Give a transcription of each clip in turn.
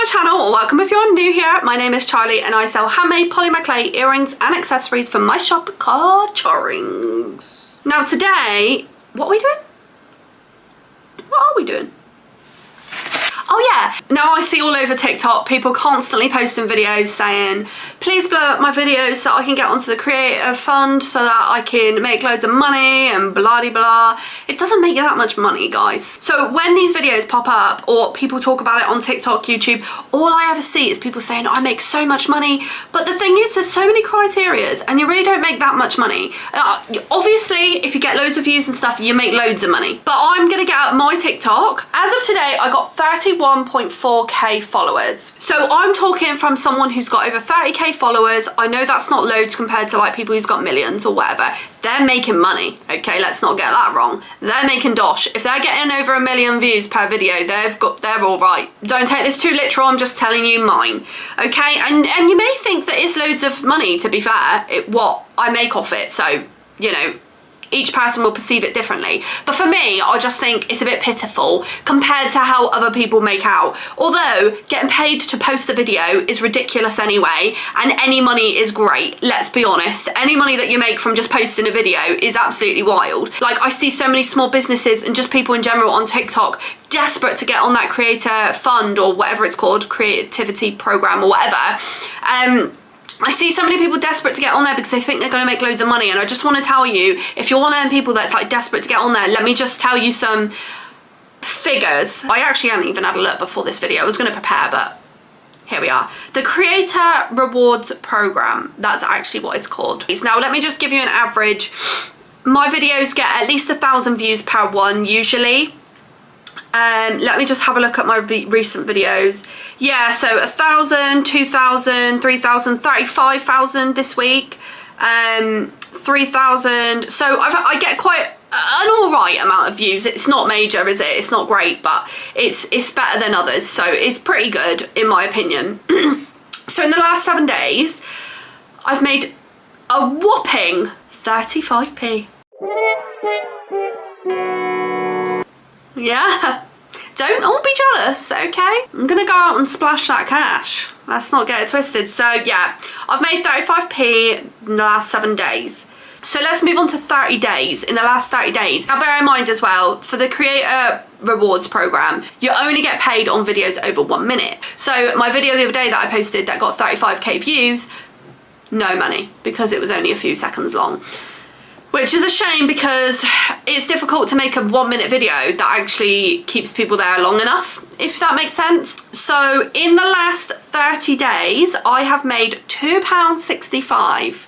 channel, or welcome if you're new here. My name is Charlie and I sell handmade polymer clay earrings and accessories from my shop called Choccy. Now today, what are we doing? What are we doing? Oh yeah, now I see all over TikTok people constantly posting videos saying, please blow up my videos so I can get onto the creative fund so that I can make loads of money and blah de blah. It doesn't make you that much money, guys. So when these videos pop up or people talk about it on TikTok, YouTube, all I ever see is people saying, I make so much money. But the thing is, there's so many criterias and you really don't make that much money. Obviously, if you get loads of views and stuff, you make loads of money. But I'm gonna get out my TikTok. As of today, I got 31.4k followers. So I'm talking from someone who's got over 30k followers. I know that's not loads compared to like people who's got millions or whatever. They're making money, okay? Let's not get that wrong. They're making dosh. If they're getting over 1 million views per video, they're all right. Don't take this too literal, I'm just telling you mine, okay? And you may think that it's loads of money, to be fair, what I make off it. So, you know, each person will perceive it differently. But for me, I just think it's a bit pitiful compared to how other people make out. Although getting paid to post a video is ridiculous anyway, and any money is great, let's be honest. Any money that you make from just posting a video is absolutely wild. Like, I see so many small businesses and just people in general on TikTok desperate to get on that creator fund or whatever it's called, creativity program or whatever. I see so many people desperate to get on there because they think they're going to make loads of money, and I just want to tell you, if you're one of them people that's like desperate to get on there, let me just tell you some figures. I actually hadn't even had a look before this video. I was going to prepare, but here we are. The Creator Rewards Program, that's actually what it's called. Now let me just give you an average. My videos get at least 1,000 views per one usually. Let me just have a look at my recent videos. Yeah, so 1,000, 2,000, 3,000, 35,000 this week, 3,000. So I get quite an all right amount of views. It's not major, is it? It's not great, but it's better than others. So it's pretty good in my opinion. So in the last 7 days, I've made a whopping 35p. Yeah, don't all be jealous, okay? I'm gonna go out and splash that cash. Let's not get it twisted. So yeah, I've made 35p in the last 7 days. So let's move on to 30 days, in the last 30 days. Now bear in mind as well, for the Creator Rewards Program, you only get paid on videos over 1 minute. So my video the other day that I posted that got 35k views, no money, because it was only a few seconds long. Which is a shame because it's difficult to make a 1 minute video that actually keeps people there long enough, if that makes sense. So in the last 30 days, I have made £2.65.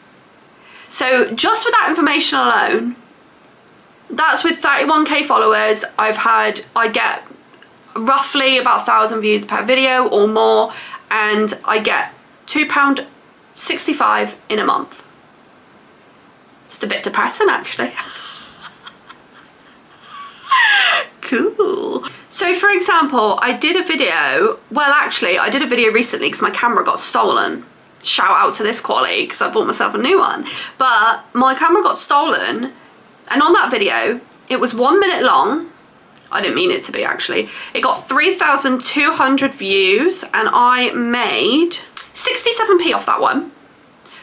So just with that information alone, that's with 31k followers. I get roughly about 1,000 views per video or more, and I get £2.65 in a month. It's a bit depressing, actually. Cool. So for example, I did a video, well actually I did a video recently because my camera got stolen. Shout out to this quality because I bought myself a new one. But my camera got stolen, and on that video, it was 1 minute long. I didn't mean it to be, actually. It got 3,200 views and I made 67p off that one.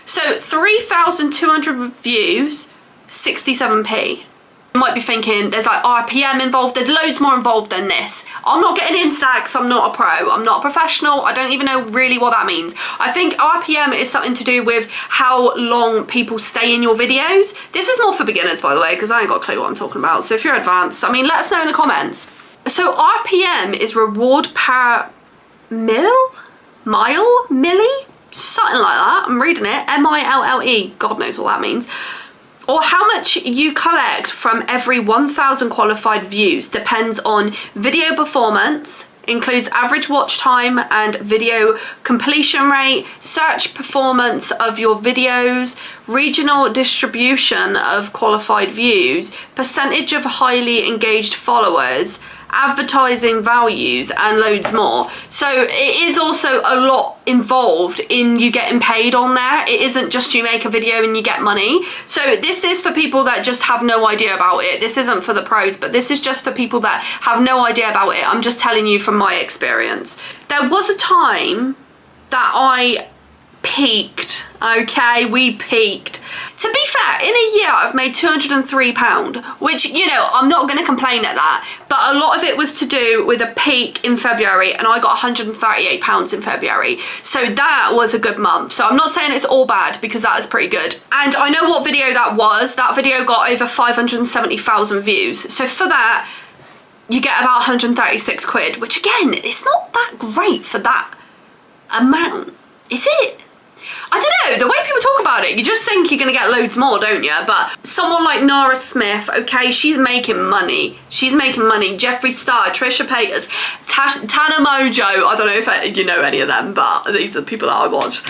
So 3,200 views, 67p. You might be thinking there's like RPM involved, there's loads more involved than this. I'm not getting into that because I'm not a pro, I'm not a professional, I don't even know really what that means. I think RPM is something to do with how long people stay in your videos. This is more for beginners, by the way, because I ain't got a clue what I'm talking about. So if you're advanced, I mean, let us know in the comments. So RPM is reward per milli? Something like that, I'm reading it, M-I-L-L-E, God knows what that means. Or how much you collect from every 1,000 qualified views depends on video performance, includes average watch time and video completion rate, search performance of your videos, regional distribution of qualified views, percentage of highly engaged followers, advertising values and loads more. So it is also a lot involved in you getting paid on there. It isn't just you make a video and you get money. So this is for people that just have no idea about it. This isn't for the pros, but this is just for people that have no idea about it. I'm just telling you from my experience. There was a time that I peaked, okay? We peaked. To be fair, in a year I've made £203, which, you know, I'm not going to complain at that, but a lot of it was to do with a peak in February, and I got £138 in February. So that was a good month. So I'm not saying it's all bad, because that is pretty good. And I know what video that was. That video got over 570,000 views. So for that, you get about 136 quid, which again, it's not that great for that amount, is it? I don't know, the way people talk about it, you just think you're going to get loads more, don't you? But someone like Nara Smith, okay, she's making money. She's making money. Jeffree Star, Trisha Paytas, Tana Mojo. I don't know if you know any of them, but these are the people that I watch.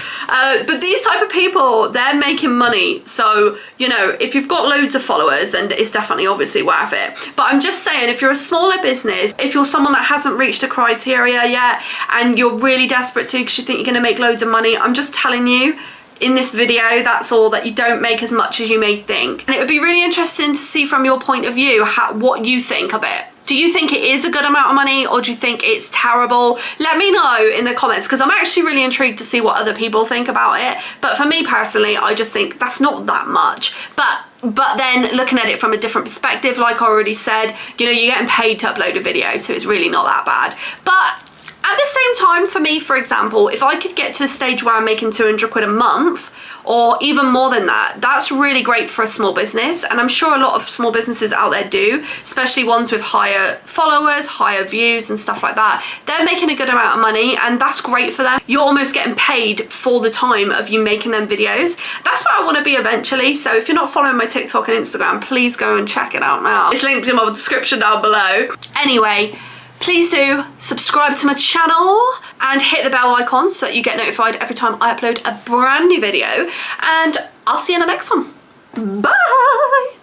But these type of people, they're making money. So, you know, if you've got loads of followers, then it's definitely obviously worth it. But I'm just saying, if you're a smaller business, if you're someone that hasn't reached a criteria yet, and you're really desperate to because you think you're going to make loads of money, I'm just telling you, in this video, that's all, that you don't make as much as you may think. And it would be really interesting to see from your point of view what you think of it. Do you think it is a good amount of money, or do you think it's terrible? Let me know in the comments, because I'm actually really intrigued to see what other people think about it. But for me personally, I just think that's not that much. But then looking at it from a different perspective, like I already said, you know, you're getting paid to upload a video, so it's really not that bad. But at the same time, for me, for example, if I could get to a stage where I'm making 200 quid a month, or even more than that, that's really great for a small business. And I'm sure a lot of small businesses out there do, especially ones with higher followers, higher views and stuff like that. They're making a good amount of money, and that's great for them. You're almost getting paid for the time of you making them videos. That's where I want to be eventually. So if you're not following my TikTok and Instagram, please go and check it out now. It's linked in my description down below. Anyway, please do subscribe to my channel and hit the bell icon so that you get notified every time I upload a brand new video. And I'll see you in the next one. Bye!